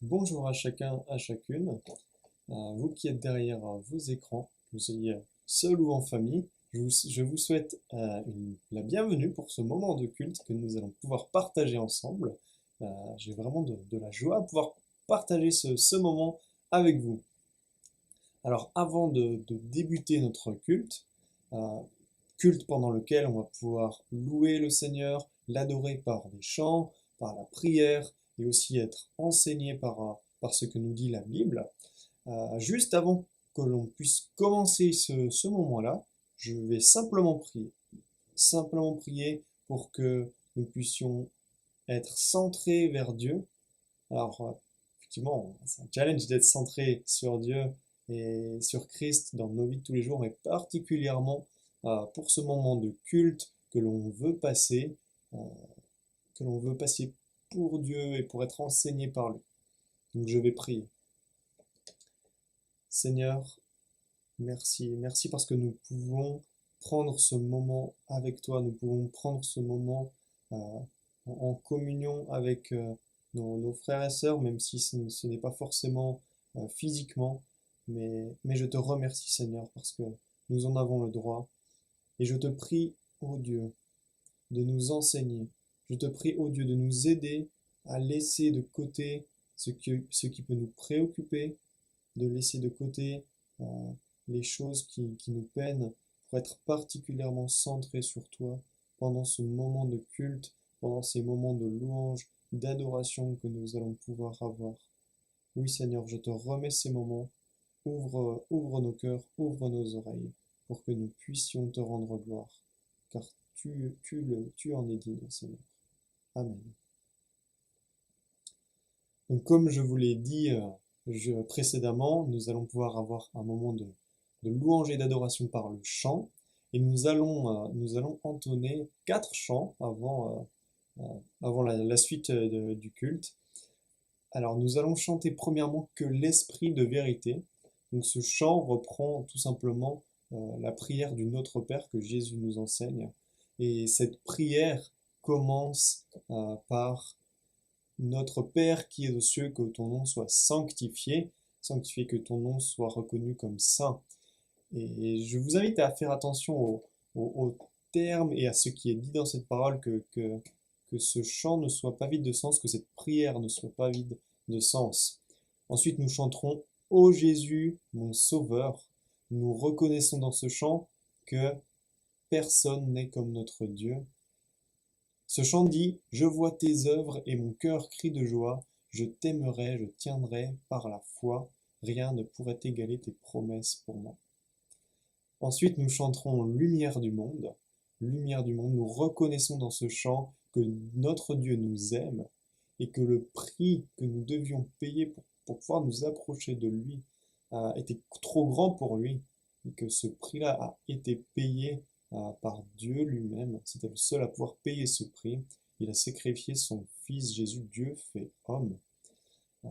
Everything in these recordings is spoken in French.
Bonjour à chacun, à chacune. Vous qui êtes derrière vos écrans, que vous soyez seul ou en famille, je vous souhaite la bienvenue pour ce moment de culte que nous allons pouvoir partager ensemble. J'ai vraiment de la joie à pouvoir partager ce moment avec vous. Alors avant de débuter notre euh, culte pendant lequel on va pouvoir louer le Seigneur, l'adorer par des chants, par la prière et aussi être enseigné par ce que nous dit la Bible. Juste avant que l'on puisse commencer ce moment-là, je vais simplement prier pour que nous puissions être centrés vers Dieu. Alors, effectivement, c'est un challenge d'être centré sur Dieu et sur Christ dans nos vies de tous les jours, mais particulièrement pour ce moment de culte euh, que l'on veut passer pour Dieu et pour être enseigné par lui. Donc je vais prier. Seigneur, merci, merci parce que nous pouvons prendre ce moment avec toi, nous pouvons prendre ce moment en communion avec nos frères et sœurs, même si ce n'est pas forcément physiquement, mais je te remercie Seigneur parce que nous en avons le droit. Et je te prie, ô Dieu, de nous enseigner. Je te prie, ô Dieu, de nous aider à laisser de côté ce qui peut nous préoccuper, de laisser de côté euh, les choses qui nous peinent pour être particulièrement centrés sur toi pendant ce moment de culte, pendant ces moments de louange, d'adoration que nous allons pouvoir avoir. Oui Seigneur, je te remets ces moments. Ouvre nos cœurs, ouvre nos oreilles, pour que nous puissions te rendre gloire, car tu en es digne, Seigneur. Amen. Donc, comme je vous l'ai dit précédemment, nous allons pouvoir avoir un moment de louange et d'adoration par le chant, et nous allons entonner 4 chants avant la suite du culte. Alors, nous allons chanter premièrement que l'Esprit de vérité. Donc, ce chant reprend tout simplement la prière du Notre Père que Jésus nous enseigne. Et cette prière commence par Notre Père qui es aux cieux, que ton nom soit sanctifié, que ton nom soit reconnu comme saint. Et je vous invite à faire attention aux termes et à ce qui est dit dans cette parole, que ce chant ne soit pas vide de sens, que cette prière ne soit pas vide de sens. Ensuite, nous chanterons Ô Jésus, mon Sauveur. Nous reconnaissons dans ce chant que personne n'est comme notre Dieu. Ce chant dit Je vois tes œuvres et mon cœur crie de joie. Je t'aimerai, je tiendrai par la foi. Rien ne pourrait égaler tes promesses pour moi. Ensuite, nous chanterons Lumière du monde. Lumière du monde, nous reconnaissons dans ce chant que notre Dieu nous aime et que le prix que nous devions payer pour pouvoir nous approcher de lui était trop grand pour lui et que ce prix-là a été payé par Dieu lui-même. C'était le seul à pouvoir payer ce prix. Il a sacrifié son Fils Jésus, Dieu fait homme. Euh,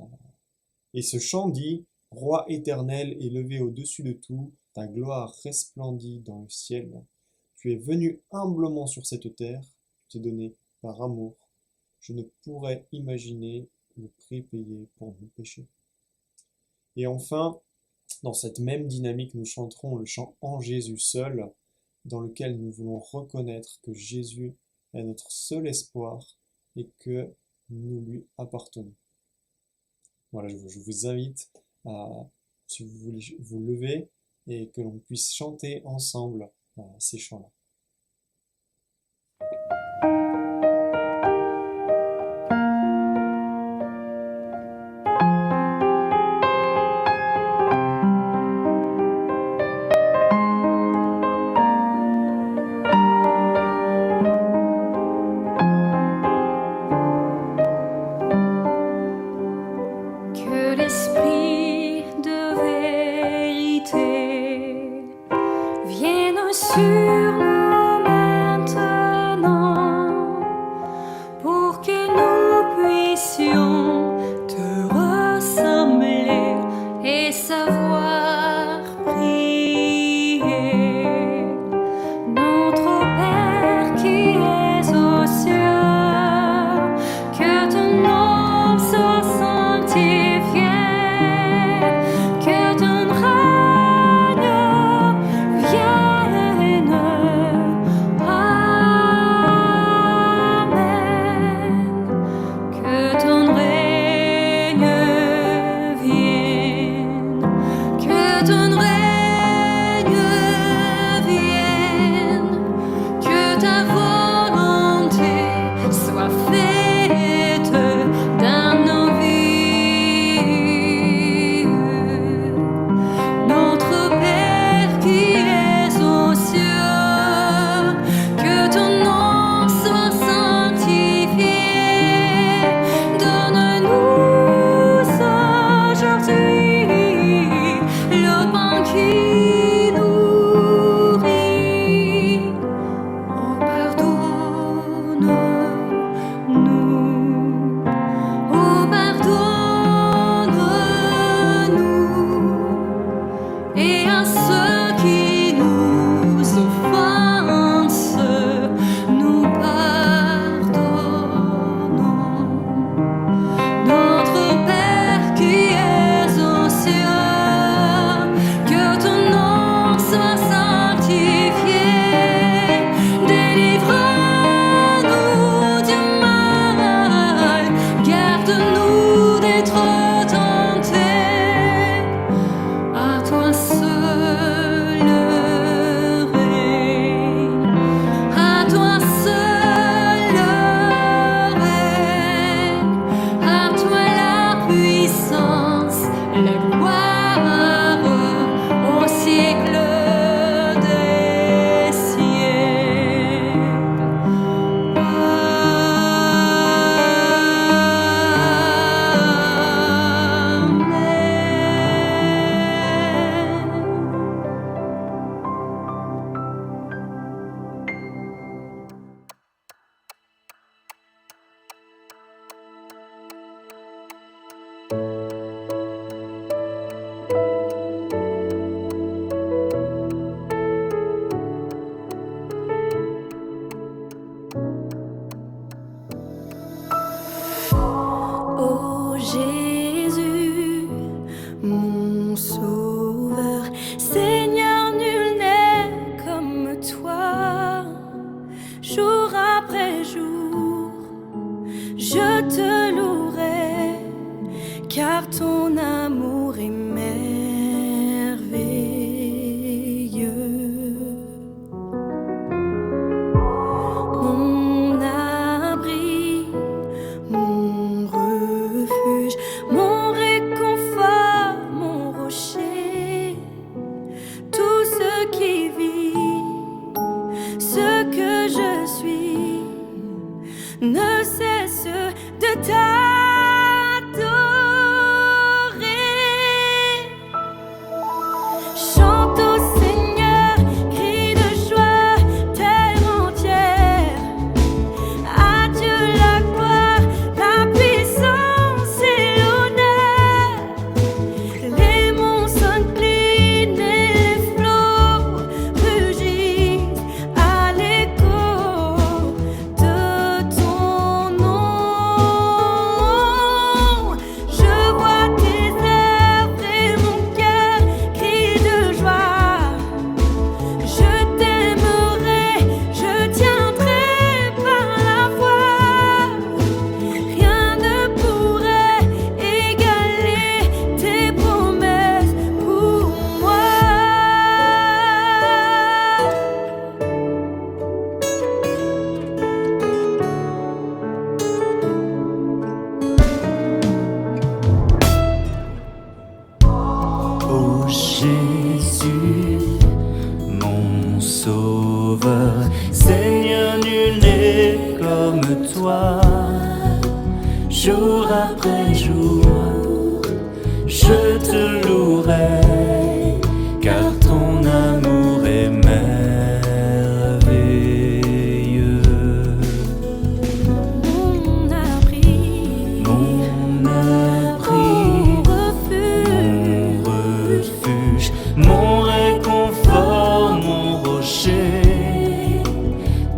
Et ce chant dit Roi éternel élevé au-dessus de tout, ta gloire resplendit dans le ciel. Tu es venu humblement sur cette terre, tu t'es donné par amour. Je ne pourrais imaginer le prix payé pour nos péchés. Et enfin, dans cette même dynamique, nous chanterons le chant En Jésus seul, dans lequel nous voulons reconnaître que Jésus est notre seul espoir et que nous lui appartenons. Voilà, je vous invite à, si vous voulez, vous lever et que l'on puisse chanter ensemble ces chants-là. Que l'esprit de vérité vienne sur nous. je te louerai, car ton amour est merveilleux. Mon abri, mon refuge, mon réconfort, mon rocher, tout ce qui vit, ce que je suis, ne cesse de t'adorer. Chante au Seigneur, crie de joie, terre entière. À Dieu la gloire, la puissance et l'honneur. Les monts s'inclinent et les flots rugissent à l'écho de ton nom. Je vois tes œuvres et mon cœur crie de joie. Je t'aimerai, je tiendrai par la voix. Rien ne pourrait égaler tes promesses pour moi. Ô Jésus, mon sauveur, Seigneur, nul n'est comme toi. Jour après jour, je te louerai, car ton amour est merveilleux. Mon abri, Mon abri, mon mon refuge, refuge, mon réconfort, mon rocher,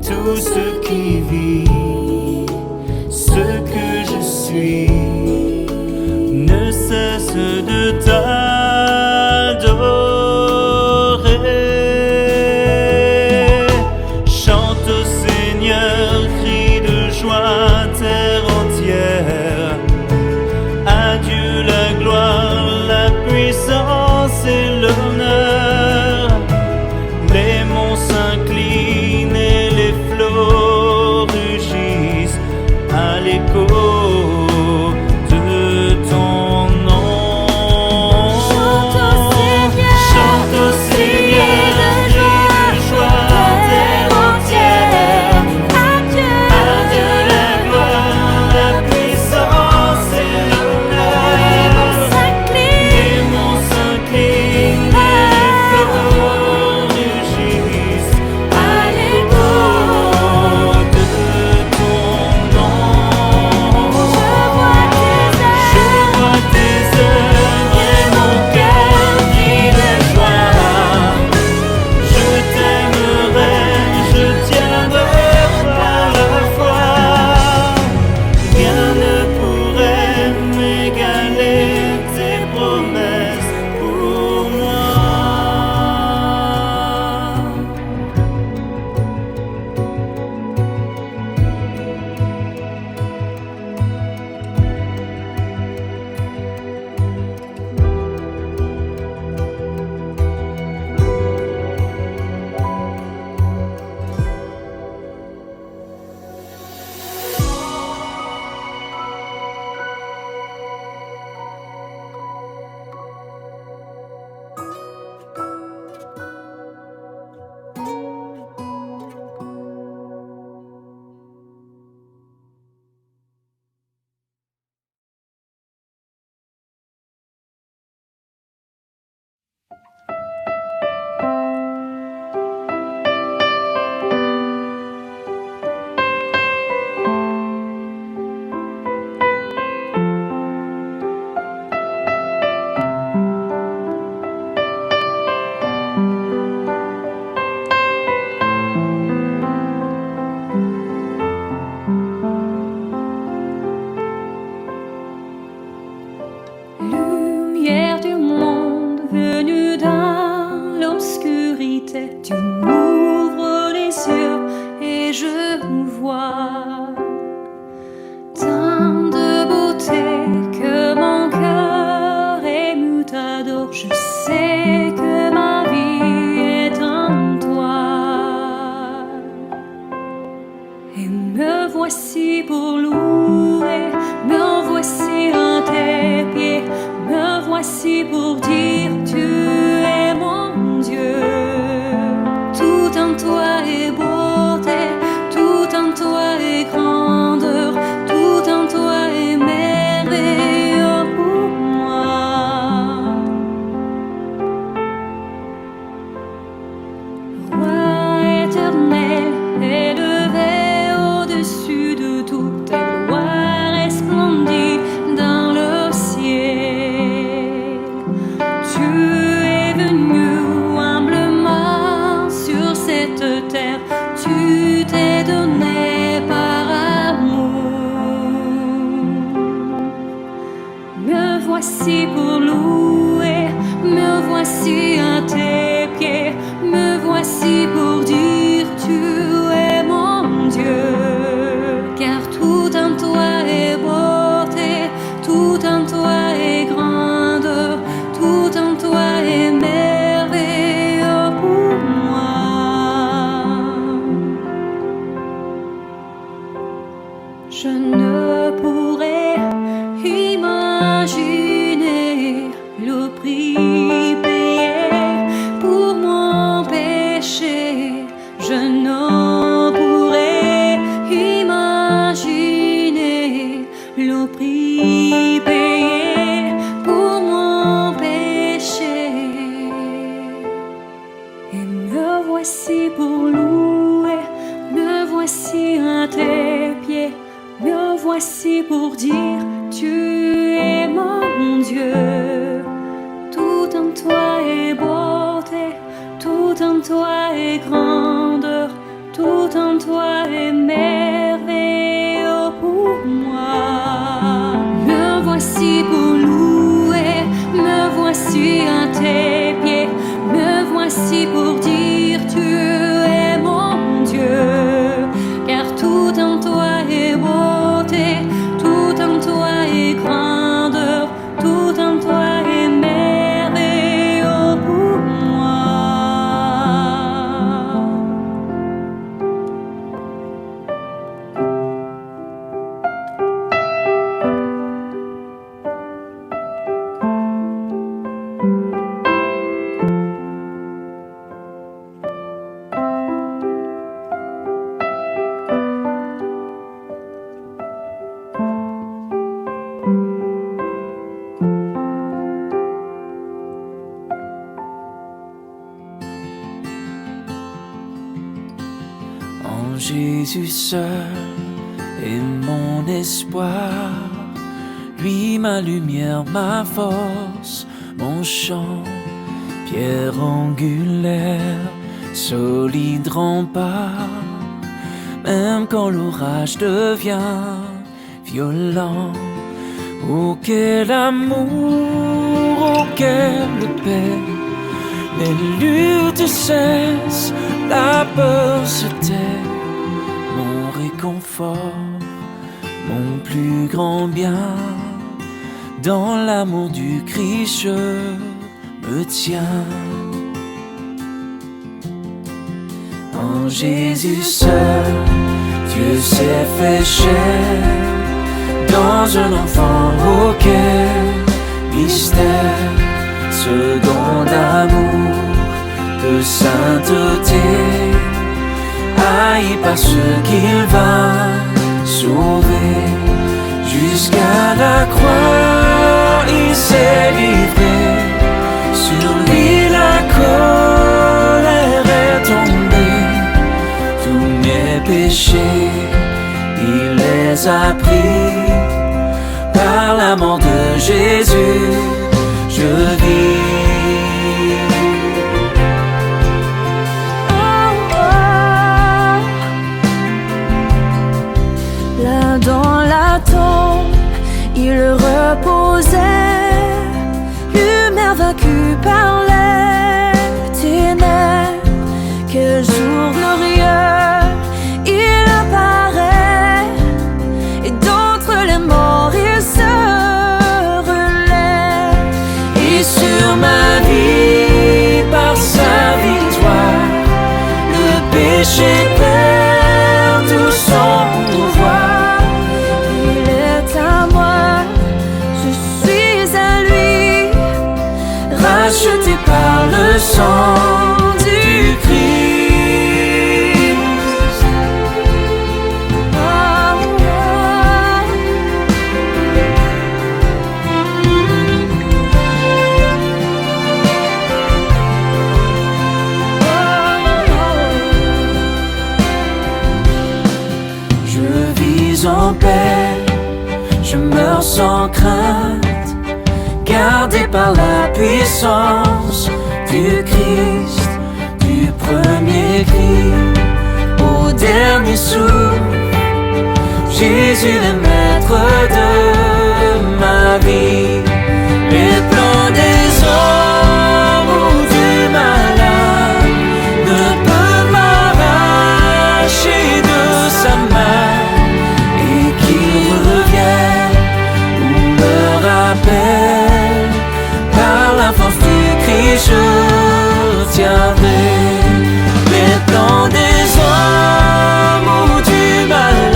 tout ce qui vit, ce que je suis, ne cesse de t'adorer. Chante au Seigneur, crie de joie, terre entière. À Dieu la gloire, la puissance et l'honneur. Les monts s'inclinent et les flots rugissent à l'écho de ton nom. chante au Seigneur, Chante au Seigneur, crie de joie, terre entière. à Dieu À Dieu la Je ne pourrais imaginer le prix payé pour mon péché. Je ne pourrais imaginer le prix payé pour mon péché. Et me voici pour louer, me voici à tes pieds. Me voici pour dire, tu es mon Dieu. Tout en toi est beauté, tout en toi est grandeur, tout en toi est merveilleux pour moi. Me voici pour louer, me voici à tes pieds. Me voici pour dire, tu es mon Dieu. Car tout en toi est beauté, tout en toi est grandeur, tout en toi est merveilleux pour moi. En Jésus seul est mon espoir, lui ma lumière, ma force, mon chant, pierre angulaire, solide rempart. Même quand l'orage devient violent, oh quel amour, oh quelle paix. Les luttes cessent, la peur se tait. Mon réconfort, mon plus grand bien, dans l'amour du Christ je me tiens. En Jésus seul, Dieu s'est fait chair, dans un enfant au cœur mystère, second amour de sainteté, haï par ceux qu'il va sauver. Jusqu'à la croix, il s'est livré, sur lui la colère est tombée. Tous mes péchés, il les a pris, par la mort de Jésus, je vis. Dans la tombe, il reposait, lumière vaincue par les ténèbres. Quel jour glorieux, il apparaît, et d'entre les morts il se relève. Et sur ma vie, par sa victoire, le péché perd tout son pouvoir. Racheté par le sang du Christ. Oh, Je vis en paix, je meurs sans crainte, gardé par la puissance du Christ, du premier cri au dernier souffle. Jésus est maître de ma vie. Les plans des hommes ou du malade ne peuvent m'arracher de sa main, et qu'il revienne ou me rappelle, par la force du Christ je tiendrai. Les plans des hommes ou du malade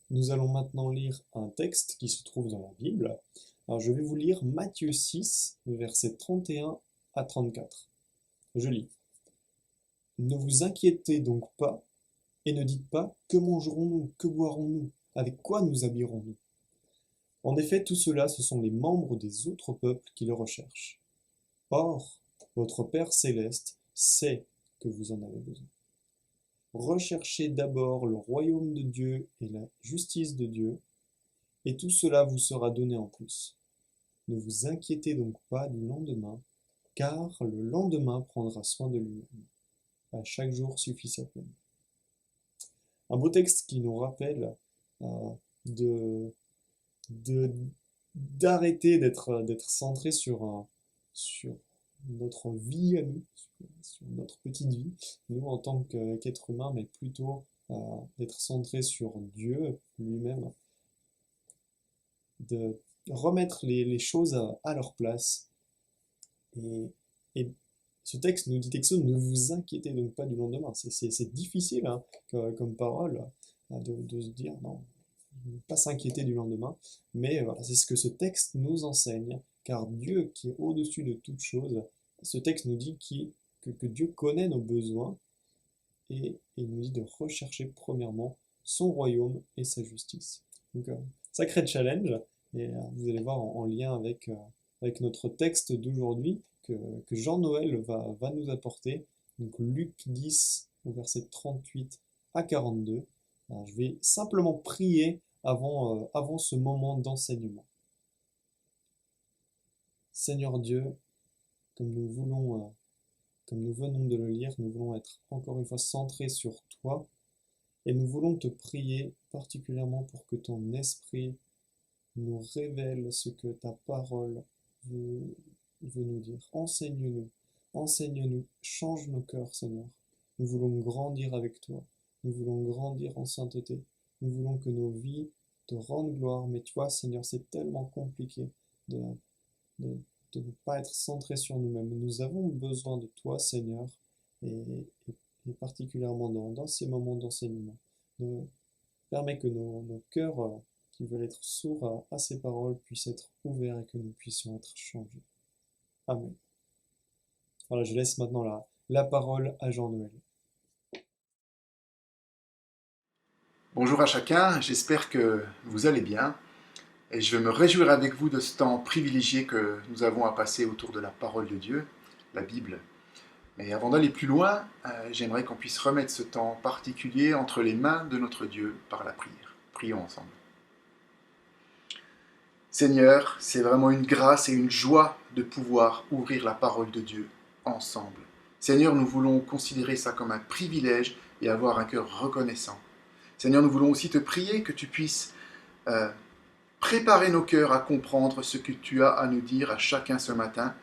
Nous allons maintenant lire un texte qui se trouve dans la Bible. Alors, je vais vous lire Matthieu 6, versets 31 à 34. Je lis. Ne vous inquiétez donc pas, et ne dites pas que mangerons-nous, que boirons-nous, avec quoi nous habillerons-nous. En effet, tout cela, ce sont les membres des autres peuples qui le recherchent. Or, votre Père céleste sait que vous en avez besoin. Recherchez d'abord le royaume de Dieu et la justice de Dieu, et tout cela vous sera donné en plus. Ne vous inquiétez donc pas du lendemain, car le lendemain prendra soin de lui-même. À chaque jour suffit sa peine. Un beau texte qui nous rappelle de d'arrêter d'être centré sur notre vie à nous, sur notre petite vie, nous en tant qu'être humain, mais plutôt d'être centré sur Dieu lui-même, de remettre les choses à leur place. Et ce texte nous dit quelque chose, ne vous inquiétez donc pas du lendemain. C'est difficile hein, comme parole de se dire non, ne pas s'inquiéter du lendemain, mais voilà, c'est ce que ce texte nous enseigne, car Dieu qui est au-dessus de toute chose, ce texte nous dit que Dieu connaît nos besoins et il nous dit de rechercher premièrement son royaume et sa justice. Donc, sacré challenge, et vous allez voir en lien avec notre texte d'aujourd'hui que Jean-Noël va nous apporter. Donc Luc 10, au verset 38 à 42. Alors, je vais simplement prier avant ce moment d'enseignement. Seigneur Dieu, comme nous venons de le lire, nous voulons être encore une fois centrés sur toi et nous voulons te prier particulièrement pour que ton esprit nous révèle ce que ta parole veut nous dire. Enseigne-nous, change nos cœurs, Seigneur. Nous voulons grandir avec toi, nous voulons grandir en sainteté, nous voulons que nos vies te rendent gloire, mais tu vois, Seigneur, c'est tellement compliqué de ne pas être centré sur nous-mêmes. Nous avons besoin de toi, Seigneur, et particulièrement dans ces moments d'enseignement. Permets que nos cœurs qui veulent être sourds à ces paroles puissent être ouverts et que nous puissions être changés. Amen. Voilà, je laisse maintenant la parole à Jean-Noël. Bonjour à chacun, j'espère que vous allez bien et je veux me réjouir avec vous de ce temps privilégié que nous avons à passer autour de la parole de Dieu, la Bible. Mais avant d'aller plus loin, j'aimerais qu'on puisse remettre ce temps particulier entre les mains de notre Dieu par la prière. Prions ensemble. Seigneur, c'est vraiment une grâce et une joie de pouvoir ouvrir la parole de Dieu ensemble. Seigneur, nous voulons considérer ça comme un privilège et avoir un cœur reconnaissant. Seigneur, nous voulons aussi te prier que tu puisses préparer nos cœurs à comprendre ce que tu as à nous dire à chacun ce matin.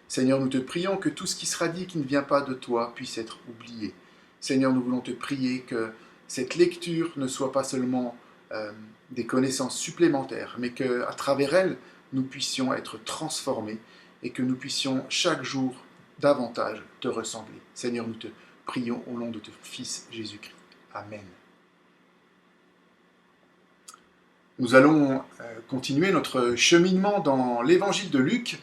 Seigneur, nous te prions que tout ce qui sera dit qui ne vient pas de toi puisse être oublié. Seigneur, nous voulons te prier que cette lecture ne soit pas seulement des connaissances supplémentaires, mais qu'à travers elle, nous puissions être transformés et que nous puissions chaque jour davantage te ressembler. Seigneur, nous te prions au nom de ton Fils Jésus-Christ. Amen. Nous allons continuer notre cheminement dans l'évangile de Luc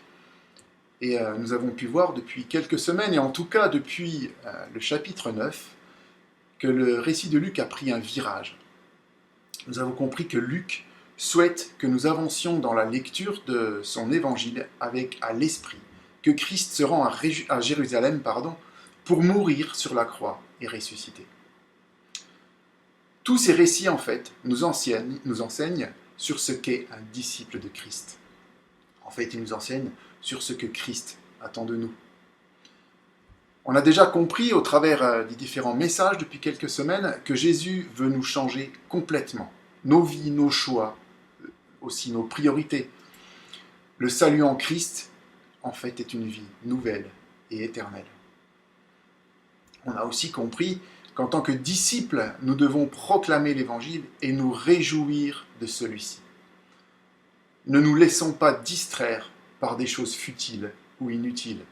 et nous avons pu voir depuis quelques semaines et en tout cas depuis le chapitre 9 que le récit de Luc a pris un virage. Nous avons compris que Luc souhaite que nous avancions dans la lecture de son évangile avec à l'esprit que Christ se rend à Jérusalem pour mourir sur la croix et ressusciter. Tous ces récits, en fait, nous enseignent sur ce qu'est un disciple de Christ. En fait, ils nous enseignent sur ce que Christ attend de nous. On a déjà compris, au travers des différents messages depuis quelques semaines, que Jésus veut nous changer complètement. Nos vies, nos choix, aussi nos priorités. Le salut en Christ, en fait, est une vie nouvelle et éternelle. On a aussi compris qu'en tant que disciples, nous devons proclamer l'Évangile et nous réjouir de celui-ci. Ne nous laissons pas distraire par des choses futiles ou inutiles.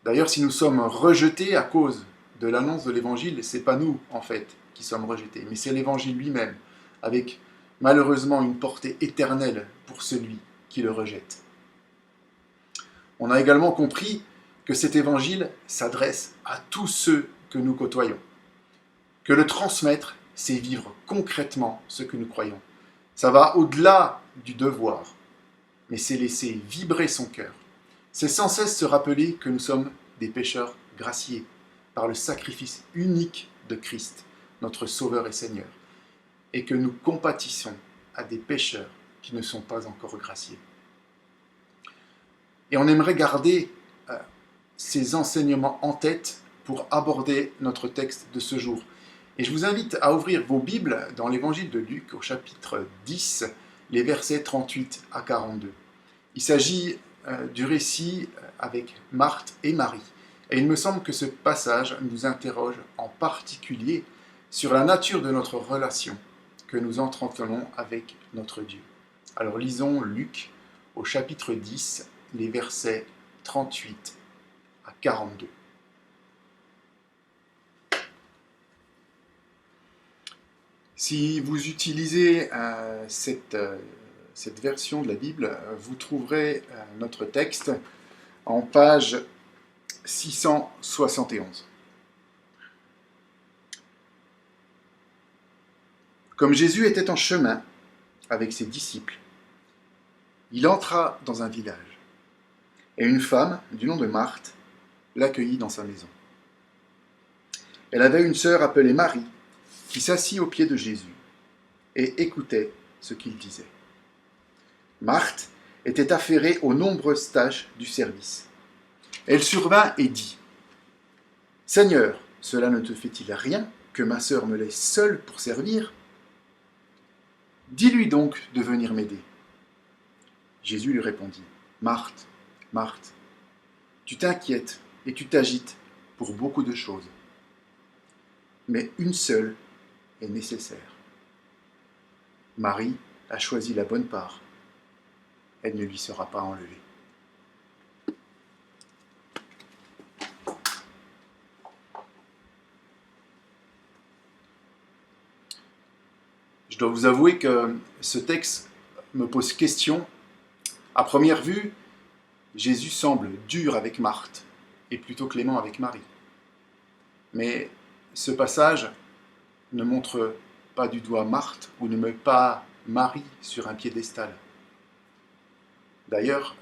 D'ailleurs, si nous sommes rejetés à cause de l'annonce de l'Évangile, ce n'est pas nous, en fait, qui sommes rejetés, mais c'est l'Évangile lui-même, avec malheureusement une portée éternelle pour celui qui le rejette. On a également compris que cet évangile s'adresse à tous ceux que nous côtoyons. Que le transmettre, c'est vivre concrètement ce que nous croyons. Ça va au-delà du devoir, mais c'est laisser vibrer son cœur. C'est sans cesse se rappeler que nous sommes des pécheurs graciés par le sacrifice unique de Christ, notre Sauveur et Seigneur, et que nous compatissons à des pécheurs qui ne sont pas encore graciés. Et on aimerait garder ces enseignements en tête pour aborder notre texte de ce jour. Et je vous invite à ouvrir vos Bibles dans l'évangile de Luc au chapitre 10, les versets 38 à 42. Il s'agit du récit avec Marthe et Marie. Et il me semble que ce passage nous interroge en particulier sur la nature de notre relation que nous entretenons avec notre Dieu. Alors lisons Luc au chapitre 10, les versets 38 à 42. Si vous utilisez cette version de la Bible, vous trouverez notre texte en page 671. Comme Jésus était en chemin avec ses disciples, il entra dans un village, et une femme du nom de Marthe l'accueillit dans sa maison. Elle avait une sœur appelée Marie, qui s'assit aux pieds de Jésus et écoutait ce qu'il disait. Marthe était affairée aux nombreuses tâches du service. Elle survint et dit : « Seigneur, cela ne te fait-il rien que ma sœur me laisse seule pour servir ? Dis-lui donc de venir m'aider. » Jésus lui répondit : « Marthe, Marthe, tu t'inquiètes et tu t'agites pour beaucoup de choses. Mais une seule est nécessaire. Marie a choisi la bonne part. Elle ne lui sera pas enlevée. » Je dois vous avouer que ce texte me pose question. À première vue, Jésus semble dur avec Marthe et plutôt clément avec Marie. Mais ce passage ne montre pas du doigt Marthe ou ne met pas Marie sur un piédestal. D'ailleurs,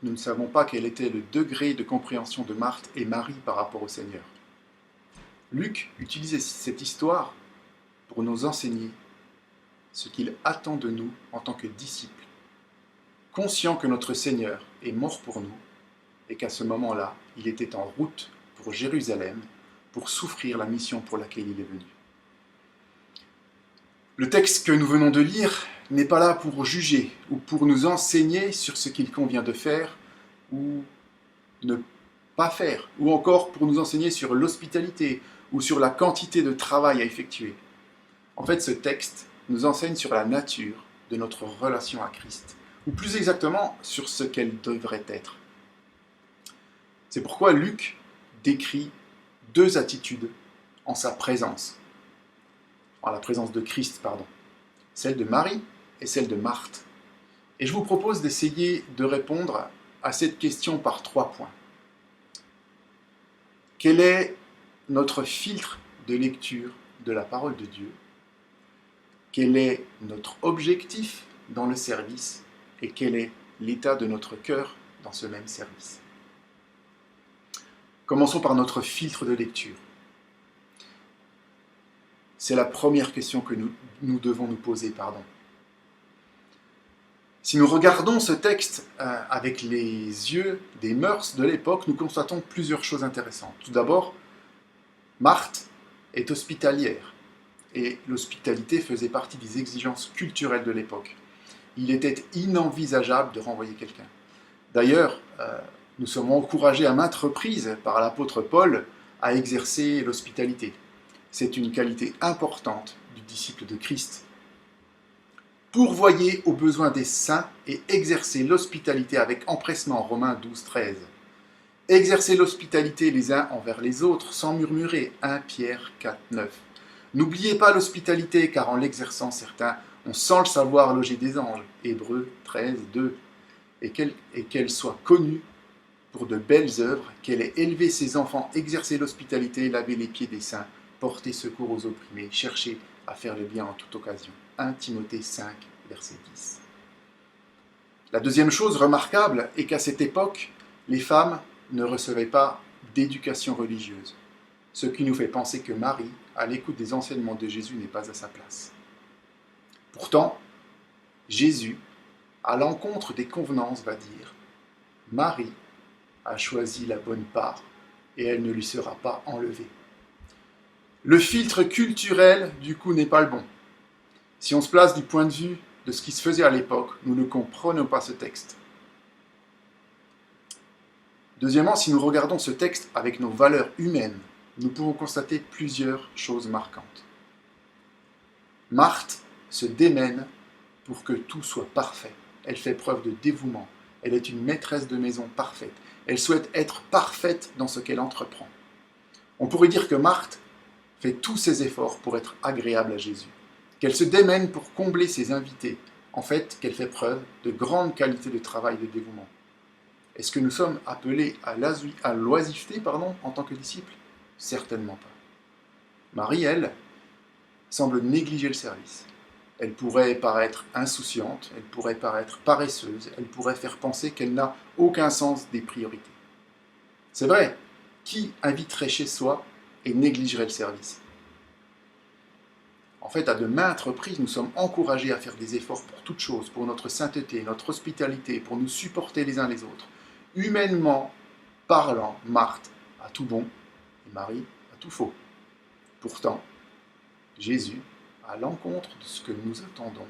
nous ne savons pas quel était le degré de compréhension de Marthe et Marie par rapport au Seigneur. Luc utilise cette histoire pour nous enseigner ce qu'il attend de nous en tant que disciples, conscient que notre Seigneur est mort pour nous et qu'à ce moment-là, il était en route pour Jérusalem pour souffrir la mission pour laquelle il est venu. Le texte que nous venons de lire n'est pas là pour juger ou pour nous enseigner sur ce qu'il convient de faire ou ne pas faire, ou encore pour nous enseigner sur l'hospitalité ou sur la quantité de travail à effectuer. En fait, ce texte nous enseigne sur la nature de notre relation à Christ, ou plus exactement sur ce qu'elle devrait être. C'est pourquoi Luc décrit deux attitudes en sa présence, en la présence de Christ, celle de Marie et celle de Marthe. Et je vous propose d'essayer de répondre à cette question par 3 points. Quel est notre filtre de lecture de la parole de Dieu ? Quel est notre objectif dans le service ? Et quel est l'état de notre cœur dans ce même service ? Commençons par notre filtre de lecture. C'est la première question que nous devons nous poser. Si nous regardons ce texte avec les yeux des mœurs de l'époque, nous constatons plusieurs choses intéressantes. Tout d'abord, Marthe est hospitalière, et l'hospitalité faisait partie des exigences culturelles de l'époque. Il était inenvisageable de renvoyer quelqu'un. D'ailleurs, nous sommes encouragés à maintes reprises par l'apôtre Paul à exercer l'hospitalité. C'est une qualité importante du disciple de Christ. Pourvoyez aux besoins des saints et exercez l'hospitalité avec empressement, Romains 12, 13. Exercez l'hospitalité les uns envers les autres sans murmurer, 1 Pierre 4, 9. N'oubliez pas l'hospitalité, car en l'exerçant, certains ont sans le savoir logé des anges. Hébreux 13, 2. Et qu'elle soit connue pour de belles œuvres, qu'elle ait élevé ses enfants, exercé l'hospitalité, lavé les pieds des saints, porté secours aux opprimés, cherché à faire le bien en toute occasion. 1 Timothée 5, verset 10. La deuxième chose remarquable est qu'à cette époque, les femmes ne recevaient pas d'éducation religieuse, ce qui nous fait penser que Marie, à l'écoute des enseignements de Jésus, n'est pas à sa place. Pourtant, Jésus, à l'encontre des convenances, va dire « Marie a choisi la bonne part et elle ne lui sera pas enlevée. » Le filtre culturel, du coup, n'est pas le bon. Si on se place du point de vue de ce qui se faisait à l'époque, nous ne comprenons pas ce texte. Deuxièmement, si nous regardons ce texte avec nos valeurs humaines, nous pouvons constater plusieurs choses marquantes. Marthe se démène pour que tout soit parfait. Elle fait preuve de dévouement. Elle est une maîtresse de maison parfaite. Elle souhaite être parfaite dans ce qu'elle entreprend. On pourrait dire que Marthe fait tous ses efforts pour être agréable à Jésus, qu'elle se démène pour combler ses invités, en fait, qu'elle fait preuve de grande qualité de travail et de dévouement. Est-ce que nous sommes appelés à l'oisiveté en tant que disciples? Certainement pas. Marie, elle, semble négliger le service. Elle pourrait paraître insouciante, elle pourrait paraître paresseuse, elle pourrait faire penser qu'elle n'a aucun sens des priorités. C'est vrai, qui inviterait chez soi et négligerait le service? En fait, à de maintes reprises, nous sommes encouragés à faire des efforts pour toutes choses, pour notre sainteté, notre hospitalité, pour nous supporter les uns les autres. Humainement parlant, Marthe a tout bon et Marie a tout faux. Pourtant, Jésus, à l'encontre de ce que nous attendons,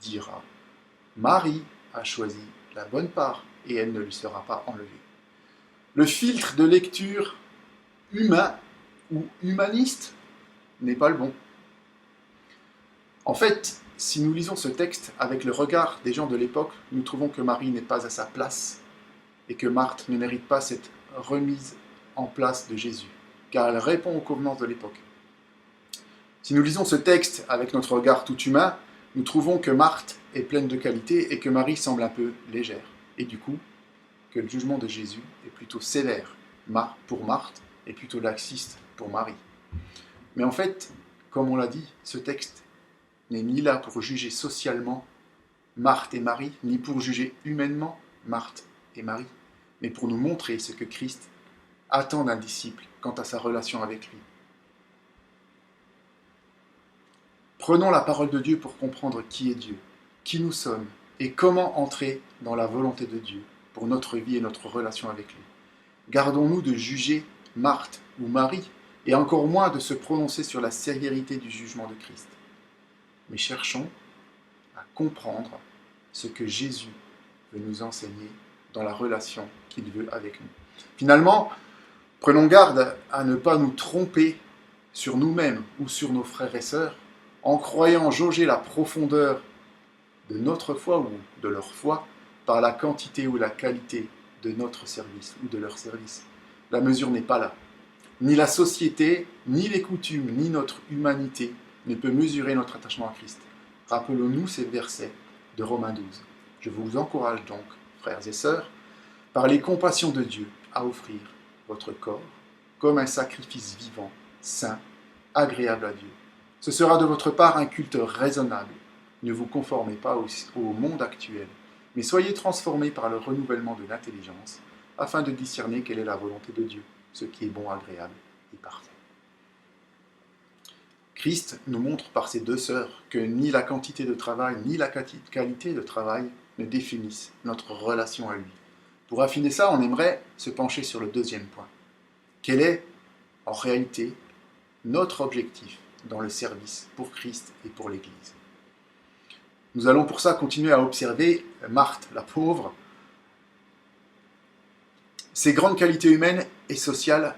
dira « Marie a choisi la bonne part et elle ne lui sera pas enlevée. » Le filtre de lecture humain ou humaniste n'est pas le bon. En fait, si nous lisons ce texte avec le regard des gens de l'époque, nous trouvons que Marie n'est pas à sa place et que Marthe ne mérite pas cette remise en place de Jésus, car elle répond aux convenances de l'époque. Si nous lisons ce texte avec notre regard tout humain, nous trouvons que Marthe est pleine de qualités et que Marie semble un peu légère. Et du coup, que le jugement de Jésus est plutôt sévère pour Marthe et plutôt laxiste pour Marie. Mais en fait, comme on l'a dit, ce texte n'est ni là pour juger socialement Marthe et Marie, ni pour juger humainement Marthe et Marie, mais pour nous montrer ce que Christ attend d'un disciple quant à sa relation avec lui. Prenons la parole de Dieu pour comprendre qui est Dieu, qui nous sommes et comment entrer dans la volonté de Dieu pour notre vie et notre relation avec lui. Gardons-nous de juger Marthe ou Marie et encore moins de se prononcer sur la sévérité du jugement de Christ. Mais cherchons à comprendre ce que Jésus veut nous enseigner dans la relation qu'il veut avec nous. Finalement, prenons garde à ne pas nous tromper sur nous-mêmes ou sur nos frères et sœurs en croyant jauger la profondeur de notre foi ou de leur foi par la quantité ou la qualité de notre service ou de leur service. La mesure n'est pas là. Ni la société, ni les coutumes, ni notre humanité ne peut mesurer notre attachement à Christ. Rappelons-nous ces versets de Romains 12. Je vous encourage donc, frères et sœurs, par les compassions de Dieu, à offrir votre corps comme un sacrifice vivant, saint, agréable à Dieu. Ce sera de votre part un culte raisonnable. Ne vous conformez pas au monde actuel, mais soyez transformés par le renouvellement de l'intelligence, afin de discerner quelle est la volonté de Dieu, ce qui est bon, agréable et parfait. Christ nous montre par ces deux sœurs que ni la quantité de travail, ni la qualité de travail ne définissent notre relation à lui. Pour affiner ça, on aimerait se pencher sur le deuxième point. Quel est, en réalité, notre objectif dans le service pour Christ et pour l'Église? Nous allons pour ça continuer à observer Marthe, la pauvre. Ses grandes qualités humaines et sociales,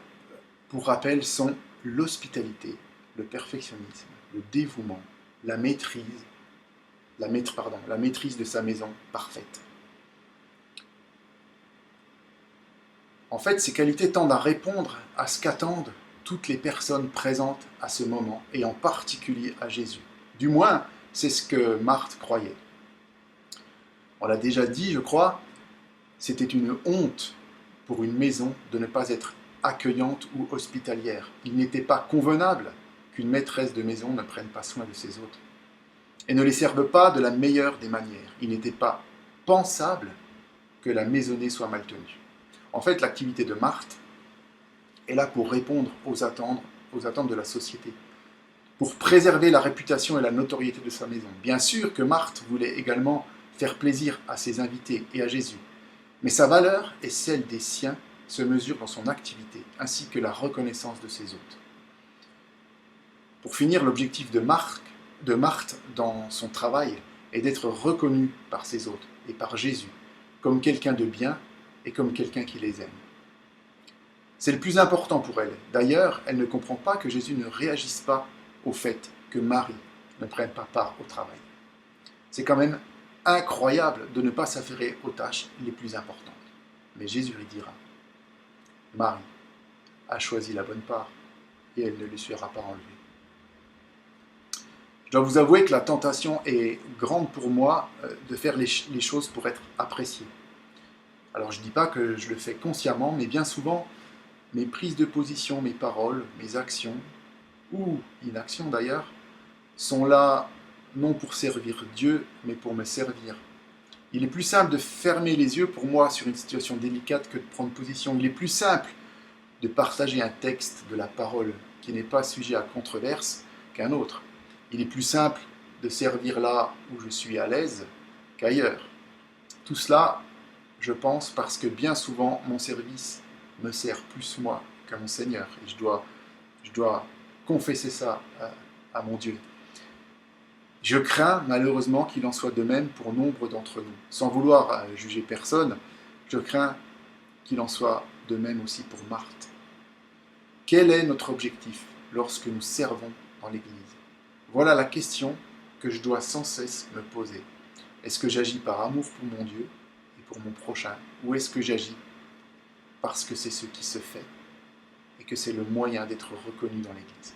pour rappel, sont l'hospitalité, le perfectionnisme, le dévouement, la maîtrise de sa maison parfaite. En fait, ces qualités tendent à répondre à ce qu'attendent toutes les personnes présentes à ce moment, et en particulier à Jésus. Du moins, c'est ce que Marthe croyait. On l'a déjà dit, je crois, c'était une honte pour une maison de ne pas être accueillante ou hospitalière. Il n'était pas convenable qu'une maîtresse de maison ne prenne pas soin de ses hôtes et ne les serve pas de la meilleure des manières. Il n'était pas pensable que la maisonnée soit mal tenue. En fait, l'activité de Marthe est là pour répondre aux attentes de la société, pour préserver la réputation et la notoriété de sa maison. Bien sûr que Marthe voulait également faire plaisir à ses invités et à Jésus, mais sa valeur et celle des siens se mesurent dans son activité, ainsi que la reconnaissance de ses hôtes. Pour finir, l'objectif de Marthe dans son travail est d'être reconnue par ses hôtes et par Jésus, comme quelqu'un de bien et comme quelqu'un qui les aime. C'est le plus important pour elle. D'ailleurs, elle ne comprend pas que Jésus ne réagisse pas au fait que Marie ne prenne pas part au travail. C'est quand même incroyable de ne pas s'affairer aux tâches les plus importantes. Mais Jésus lui dira, Marie a choisi la bonne part et elle ne lui sera pas enlevée. Je dois vous avouer que la tentation est grande pour moi de faire les choses pour être apprécié. Alors je ne dis pas que je le fais consciemment, mais bien souvent, mes prises de position, mes paroles, mes actions, ou inactions d'ailleurs, sont là non pour servir Dieu, mais pour me servir. Il est plus simple de fermer les yeux pour moi sur une situation délicate que de prendre position. Il est plus simple de partager un texte de la parole qui n'est pas sujet à controverse qu'un autre. Il est plus simple de servir là où je suis à l'aise qu'ailleurs. Tout cela, je pense, parce que bien souvent, mon service me sert plus moi qu'à mon Seigneur. Et je dois confesser ça à mon Dieu. Je crains malheureusement qu'il en soit de même pour nombre d'entre nous. Sans vouloir juger personne, je crains qu'il en soit de même aussi pour Marthe. Quel est notre objectif lorsque nous servons dans l'Église? Voilà la question que je dois sans cesse me poser. Est-ce que j'agis par amour pour mon Dieu et pour mon prochain, ou est-ce que j'agis parce que c'est ce qui se fait et que c'est le moyen d'être reconnu dans l'Église?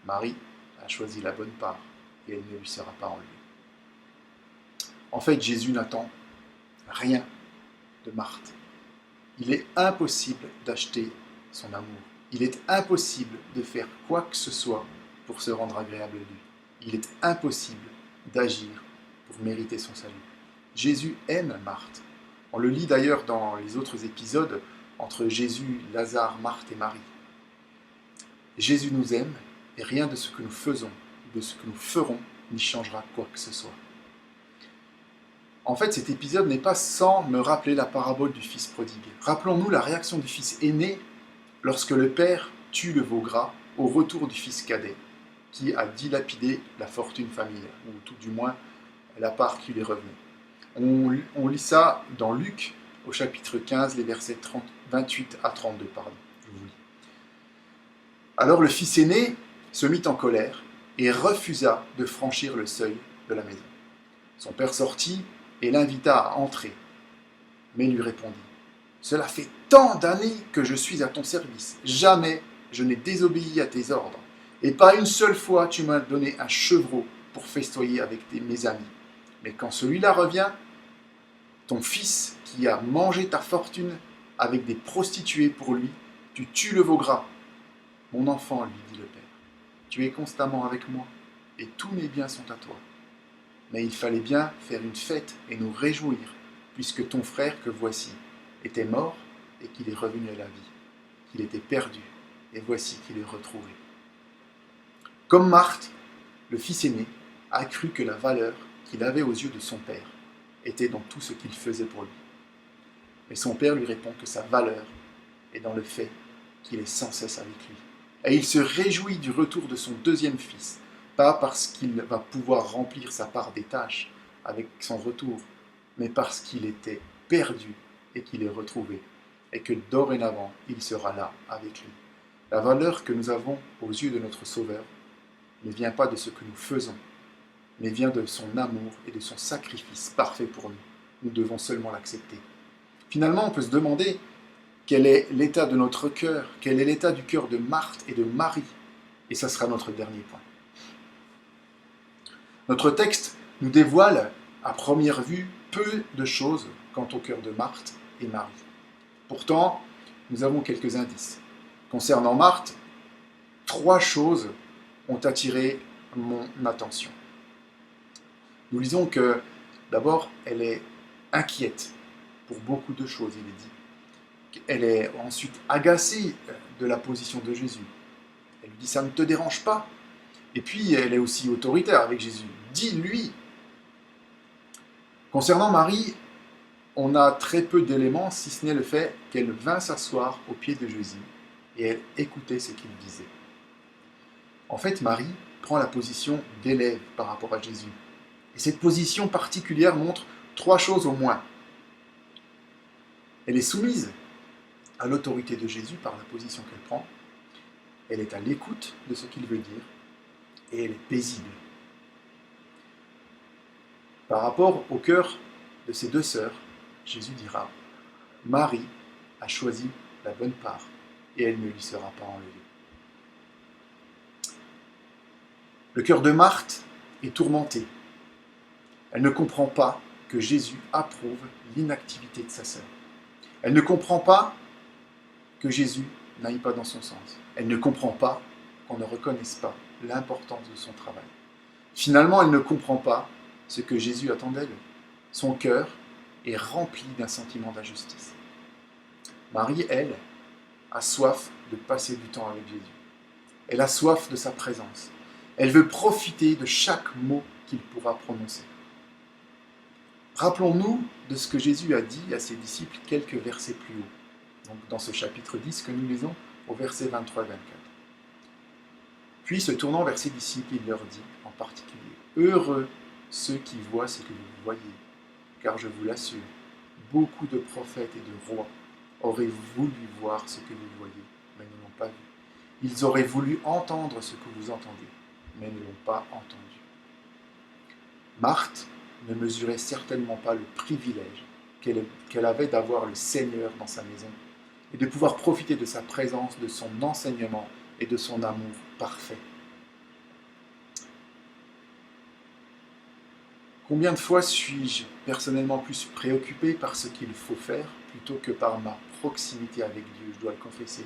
Marie a choisi la bonne part et elle ne lui sera pas enlevée. En fait, Jésus n'attend rien de Marthe. Il est impossible d'acheter son amour. Il est impossible de faire quoi que ce soit pour se rendre agréable à lui. Il est impossible d'agir pour mériter son salut. Jésus aime Marthe. On le lit d'ailleurs dans les autres épisodes entre Jésus, Lazare, Marthe et Marie. Jésus nous aime et rien de ce que nous faisons ou de ce que nous ferons n'y changera quoi que ce soit. En fait, cet épisode n'est pas sans me rappeler la parabole du fils prodigue. Rappelons-nous la réaction du fils aîné lorsque le père tue le veau gras au retour du fils cadet, qui a dilapidé la fortune familiale, ou tout du moins la part qui lui revenait. On lit ça dans Luc, au chapitre 15, les versets 28 à 32. Je vous lis. Alors le fils aîné se mit en colère et refusa de franchir le seuil de la maison. Son père sortit et l'invita à entrer, mais lui répondit, « Cela fait tant d'années que je suis à ton service. Jamais je n'ai désobéi à tes ordres. Et pas une seule fois tu m'as donné un chevreau pour festoyer avec mes amis. Mais quand celui-là revient, ton fils qui a mangé ta fortune avec des prostituées pour lui, tu tues le veau gras. Mon enfant, lui dit le père, tu es constamment avec moi et tous mes biens sont à toi. Mais il fallait bien faire une fête et nous réjouir, puisque ton frère que voici était mort et qu'il est revenu à la vie, qu'il était perdu et voici qu'il est retrouvé. » Comme Marthe, le fils aîné a cru que la valeur qu'il avait aux yeux de son père était dans tout ce qu'il faisait pour lui. Mais son père lui répond que sa valeur est dans le fait qu'il est sans cesse avec lui. Et il se réjouit du retour de son deuxième fils, pas parce qu'il va pouvoir remplir sa part des tâches avec son retour, mais parce qu'il était perdu et qu'il est retrouvé, et que dorénavant il sera là avec lui. La valeur que nous avons aux yeux de notre Sauveur ne vient pas de ce que nous faisons, mais vient de son amour et de son sacrifice parfait pour nous. Nous devons seulement l'accepter. Finalement, on peut se demander quel est l'état de notre cœur, quel est l'état du cœur de Marthe et de Marie. Et ça sera notre dernier point. Notre texte nous dévoile, à première vue, peu de choses quant au cœur de Marthe et Marie. Pourtant, nous avons quelques indices. Concernant Marthe, 3 choses ont attiré mon attention. Nous lisons que, d'abord, elle est inquiète pour beaucoup de choses, il est dit. Elle est ensuite agacée de la position de Jésus. Elle lui dit « ça ne te dérange pas ?» Et puis, elle est aussi autoritaire avec Jésus. « Dis-lui !» Concernant Marie, on a très peu d'éléments, si ce n'est le fait qu'elle vint s'asseoir aux pieds de Jésus et elle écoutait ce qu'il disait. En fait, Marie prend la position d'élève par rapport à Jésus. Et cette position particulière montre 3 choses au moins. Elle est soumise à l'autorité de Jésus par la position qu'elle prend. Elle est à l'écoute de ce qu'il veut dire et elle est paisible. Par rapport au cœur de ces 2 sœurs, Jésus dira « Marie a choisi la bonne part et elle ne lui sera pas enlevée. » Le cœur de Marthe est tourmenté. Elle ne comprend pas que Jésus approuve l'inactivité de sa sœur. Elle ne comprend pas que Jésus n'aille pas dans son sens. Elle ne comprend pas qu'on ne reconnaisse pas l'importance de son travail. Finalement, elle ne comprend pas ce que Jésus attend d'elle. Son cœur est rempli d'un sentiment d'injustice. Marie, elle, a soif de passer du temps avec Jésus. Elle a soif de sa présence. Elle veut profiter de chaque mot qu'il pourra prononcer. Rappelons-nous de ce que Jésus a dit à ses disciples quelques versets plus haut, donc dans ce chapitre 10 que nous lisons au verset 23 et 24. Puis, se tournant vers ses disciples, il leur dit en particulier « Heureux ceux qui voient ce que vous voyez, car je vous l'assure, beaucoup de prophètes et de rois auraient voulu voir ce que vous voyez, mais ne l'ont pas vu. Ils auraient voulu entendre ce que vous entendez, mais ne l'ont pas entendu. » Marthe ne mesurait certainement pas le privilège qu'elle avait d'avoir le Seigneur dans sa maison et de pouvoir profiter de sa présence, de son enseignement et de son amour parfait. Combien de fois suis-je personnellement plus préoccupé par ce qu'il faut faire plutôt que par ma proximité avec Dieu, je dois le confesser.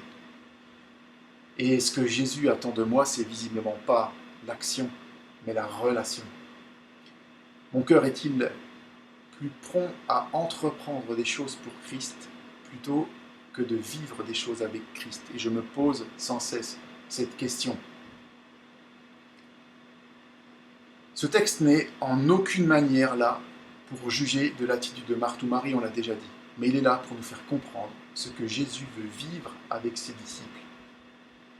Et ce que Jésus attend de moi, c'est visiblement pas l'action, mais la relation. Mon cœur est-il plus prompt à entreprendre des choses pour Christ plutôt que de vivre des choses avec Christ? Et je me pose sans cesse cette question. Ce texte n'est en aucune manière là pour juger de l'attitude de Marthe ou Marie, on l'a déjà dit, mais il est là pour nous faire comprendre ce que Jésus veut vivre avec ses disciples.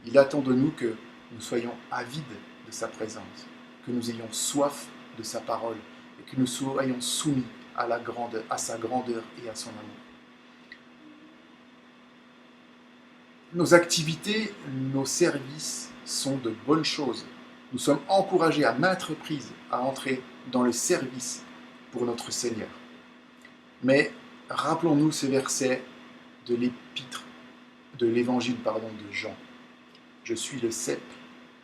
Il attend de nous que nous soyons avides de sa présence, que nous ayons soif de sa parole et que nous soyons soumis à sa grandeur et à son amour. Nos activités, nos services sont de bonnes choses. Nous sommes encouragés à maintes reprises à entrer dans le service pour notre Seigneur. Mais rappelons-nous ces versets de l'épître, de l'évangile de Jean. Je suis le cep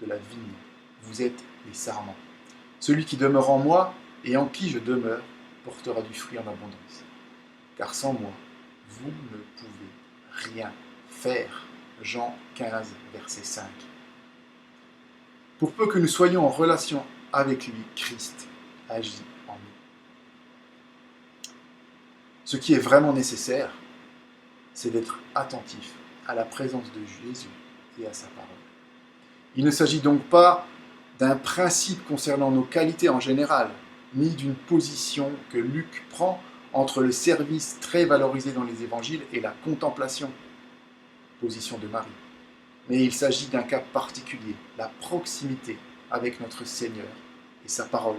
de la vigne, vous êtes les sarments. Celui qui demeure en moi et en qui je demeure portera du fruit en abondance. Car sans moi, vous ne pouvez rien faire. Jean 15, verset 5. Pour peu que nous soyons en relation avec lui, Christ agit en nous. Ce qui est vraiment nécessaire, c'est d'être attentif à la présence de Jésus et à sa parole. Il ne s'agit donc pas d'un principe concernant nos qualités en général, ni d'une position que Luc prend entre le service très valorisé dans les évangiles et la contemplation, position de Marie. Mais il s'agit d'un cas particulier, la proximité avec notre Seigneur et sa parole.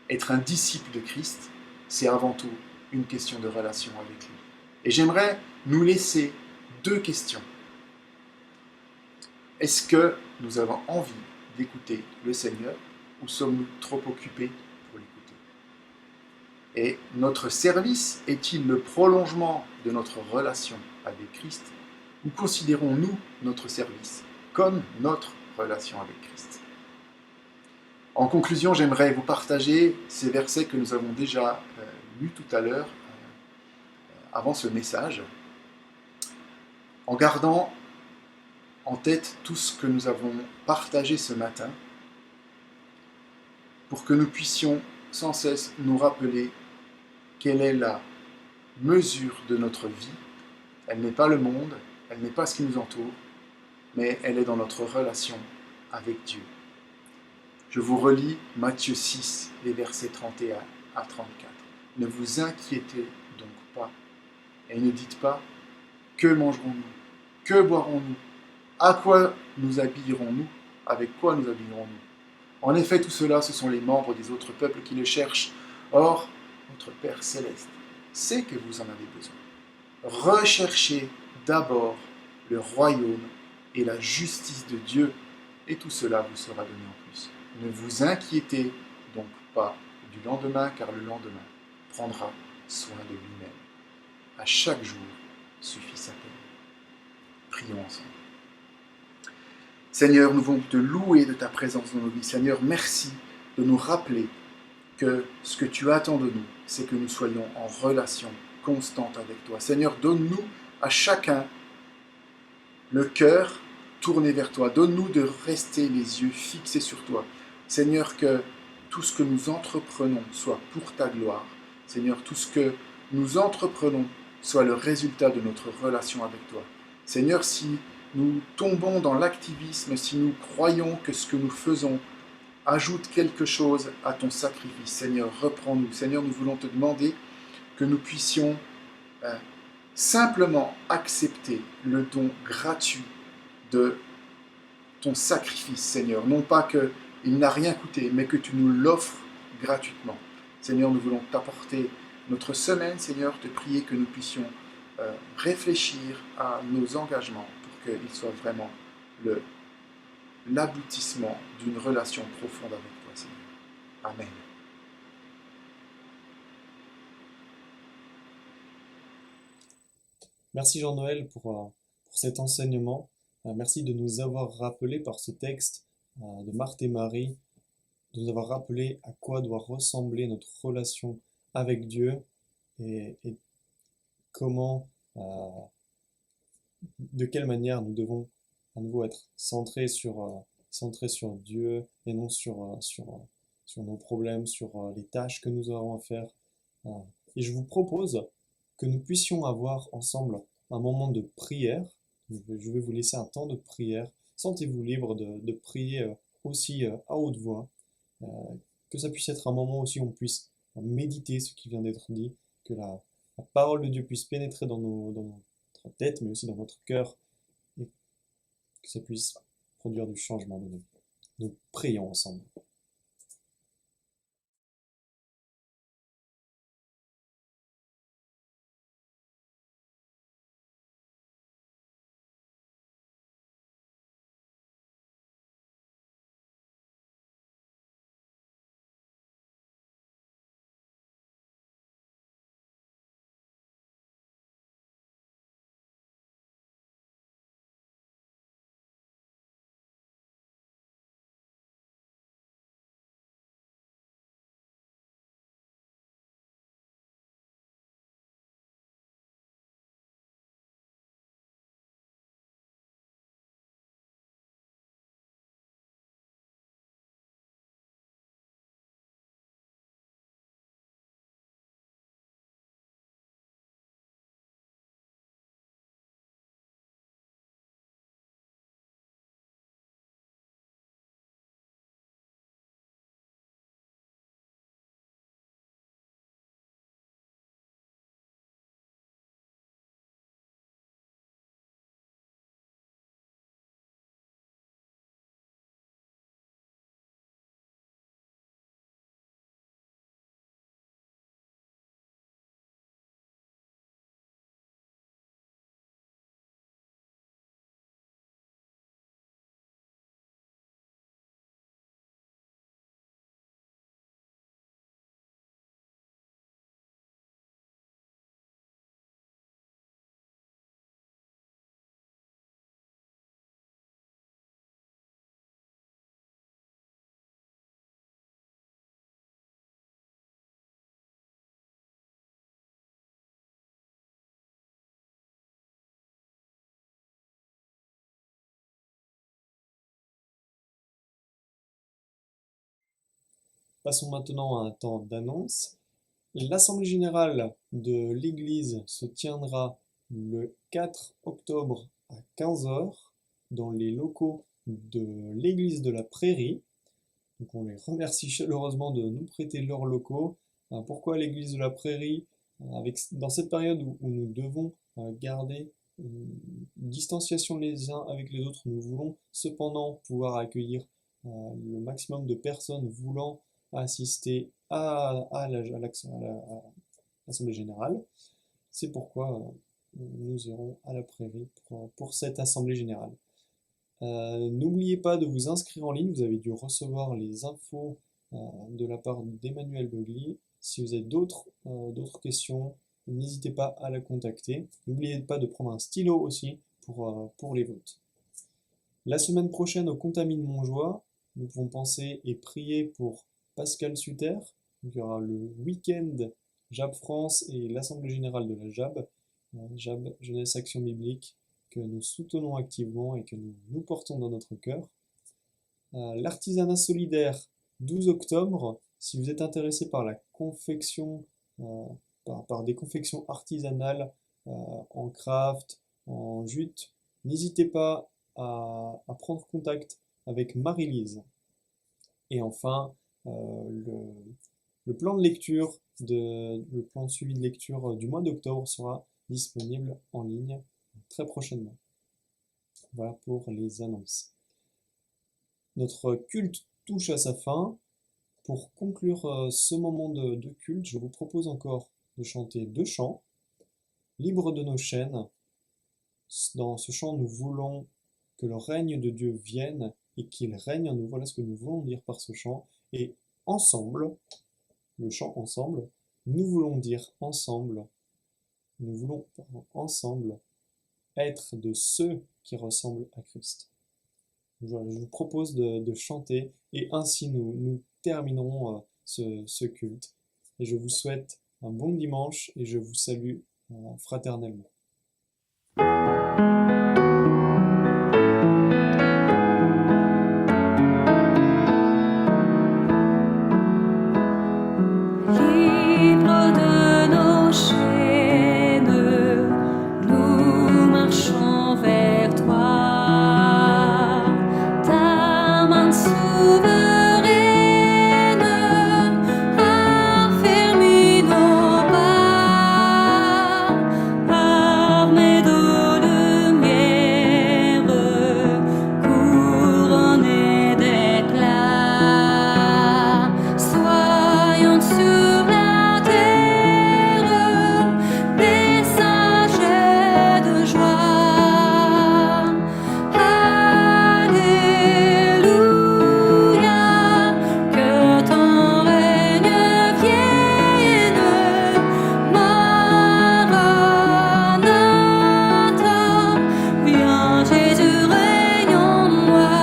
Être un disciple de Christ, c'est avant tout une question de relation avec lui. Et j'aimerais nous laisser 2 questions. Est-ce que nous avons envie d'écouter le Seigneur ou sommes-nous trop occupés pour l'écouter? Et notre service est-il le prolongement de notre relation avec Christ, ou considérons-nous notre service comme notre relation avec Christ? En conclusion, j'aimerais vous partager ces versets que nous avons déjà lus tout à l'heure, avant ce message, en gardant en tête tout ce que nous avons partagé ce matin, pour que nous puissions sans cesse nous rappeler quelle est la mesure de notre vie. Elle n'est pas le monde, elle n'est pas ce qui nous entoure, mais elle est dans notre relation avec Dieu. Je vous relis Matthieu 6, les versets 31 à 34. Ne vous inquiétez donc pas, et ne dites pas « Que mangerons-nous? Que boirons-nous? À quoi nous habillerons-nous? Avec quoi nous habillerons-nous » En effet, tout cela, ce sont les membres des autres peuples qui le cherchent. Or, votre Père céleste sait que vous en avez besoin. Recherchez d'abord le royaume et la justice de Dieu, et tout cela vous sera donné en plus. Ne vous inquiétez donc pas du lendemain, car le lendemain prendra soin de lui-même. À chaque jour suffit sa peine. Prions ensemble. Seigneur, nous voulons te louer de ta présence dans nos vies. Seigneur, merci de nous rappeler que ce que tu attends de nous, c'est que nous soyons en relation constante avec toi. Seigneur, donne-nous à chacun le cœur tourné vers toi. Donne-nous de rester les yeux fixés sur toi. Seigneur, que tout ce que nous entreprenons soit pour ta gloire. Seigneur, tout ce que nous entreprenons soit le résultat de notre relation avec toi. Seigneur, si nous tombons dans l'activisme, si nous croyons que ce que nous faisons ajoute quelque chose à ton sacrifice, Seigneur, reprends-nous. Seigneur, nous voulons te demander que nous puissions simplement accepter le don gratuit de ton sacrifice, Seigneur. Non pas qu'il n'a rien coûté, mais que tu nous l'offres gratuitement. Seigneur, nous voulons t'apporter notre semaine, Seigneur, te prier que nous puissions réfléchir à nos engagements pour qu'ils soient vraiment l'aboutissement d'une relation profonde avec toi, Seigneur. Amen. Merci Jean-Noël pour cet enseignement. Merci de nous avoir rappelé par ce texte de Marthe et Marie, de nous avoir rappelé à quoi doit ressembler notre relation avec Dieu et comment, de quelle manière nous devons à nouveau être centrés sur Dieu et non sur nos problèmes, sur les tâches que nous aurons à faire. Et je vous propose que nous puissions avoir ensemble un moment de prière. Je vais vous laisser un temps de prière. Sentez-vous libre de prier aussi à haute voix. Euh, que ça puisse être un moment aussi où on puisse méditer ce qui vient d'être dit, que la parole de Dieu puisse pénétrer dans notre tête, mais aussi dans notre cœur, et que ça puisse produire du changement de nous. Nous prions ensemble. Passons maintenant à un temps d'annonce. L'Assemblée générale de l'Église se tiendra le 4 octobre à 15 heures dans les locaux de l'Église de la Prairie. Donc on les remercie chaleureusement de nous prêter leurs locaux. Pourquoi l'Église de la Prairie? Dans cette période où nous devons garder une distanciation les uns avec les autres, nous voulons cependant pouvoir accueillir le maximum de personnes voulant assister à l'Assemblée générale. C'est pourquoi nous irons à la Prairie pour cette Assemblée générale. N'oubliez pas de vous inscrire en ligne, vous avez dû recevoir les infos de la part d'Emmanuel Beugli. Si vous avez d'autres questions, n'hésitez pas à la contacter. N'oubliez pas de prendre un stylo aussi pour les votes. La semaine prochaine au Contamine Montjoie, nous pouvons penser et prier pour Pascal Sutter. Donc, il y aura le week-end JAB France et l'Assemblée générale de la JAB, JAB Jeunesse Action Biblique, que nous soutenons activement et que nous portons dans notre cœur. L'artisanat solidaire, 12 octobre, si vous êtes intéressé par la confection, par des confections artisanales en craft, en jute, n'hésitez pas à prendre contact avec Marie-Lise. Et enfin, le plan de lecture, le plan de suivi de lecture du mois d'octobre sera disponible en ligne très prochainement. Voilà pour les annonces. Notre culte touche à sa fin. Pour conclure ce moment de culte, je vous propose encore de chanter 2 chants. Libre de nos chaînes. Dans ce chant, nous voulons que le règne de Dieu vienne et qu'il règne en nous. Voilà ce que nous voulons dire par ce chant. Et ensemble, le chant ensemble, nous voulons dire ensemble, nous voulons ensemble être de ceux qui ressemblent à Christ. Voilà, je vous propose de chanter et ainsi nous terminerons ce culte. Et je vous souhaite un bon dimanche et je vous salue fraternellement. Libre de nos chaînes, nous marchons vers toi. Ta main souveraine affermit nos pas, armés de lumière, couronnés d'éclat. Soyons sur la terre des messagers de joie. Alléluia, que ton règne vienne. Maranatha, viens Jésus, règne en moi.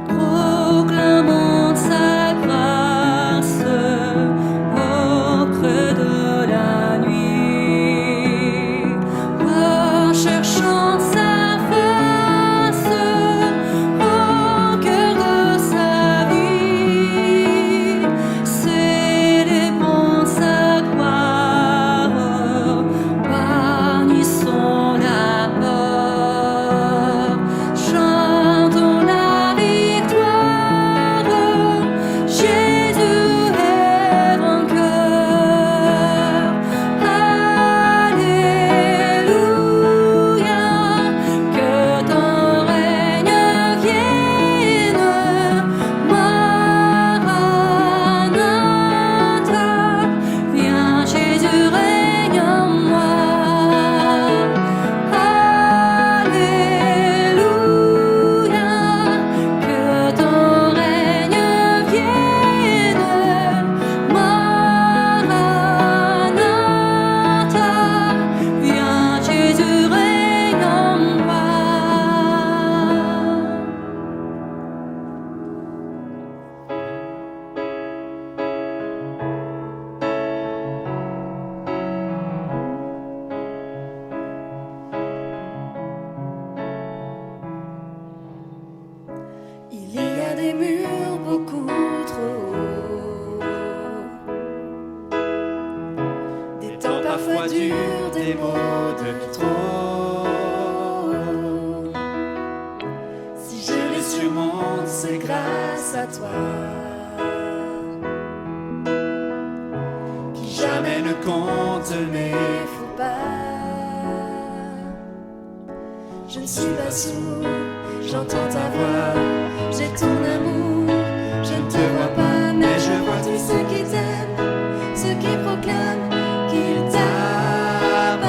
Proclamons sa grâce au creux de la nuit, recherchons sa face au cœur de sa vie, célébrons sa gloire, bannissons la peur, chantons la victoire. Jésus est vainqueur. Alléluia, que ton règne vienne. Maranatha, viens Jésus, règne en moi. Alléluia, que ton règne vienne. Maranatha, viens Jésus, règne en moi. Il y a des murs beaucoup trop je ne suis pas sourd, j'entends ta voix, j'ai ton amour, je ne te vois pas, mais je vois tous ceux qui t'aiment, ceux qui proclament qu'ils t'appartiennent.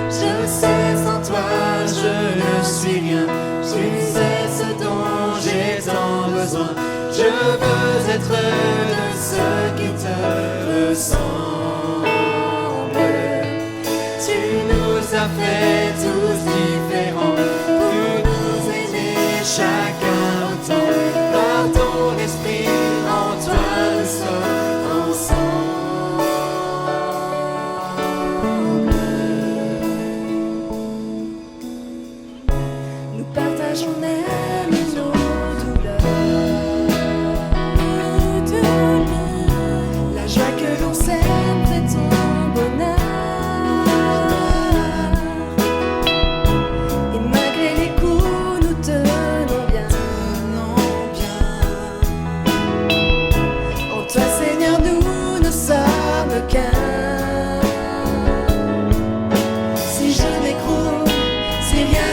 Je sais sans toi, je ne suis rien, tu sais ce dont j'ai tant besoin. Je veux être de ceux qui te ressemblent. Tu nous as fait tous différents, tu nous aimais chacun autant. Par ton esprit, en toi nous sommes ensemble. Nous partageons même nos douleurs. La joie que l'on sème fait ton bonheur. Et malgré les coups, nous tenons bien. En toi, Seigneur, nous ne sommes qu'un. Si je m'écroule, si rien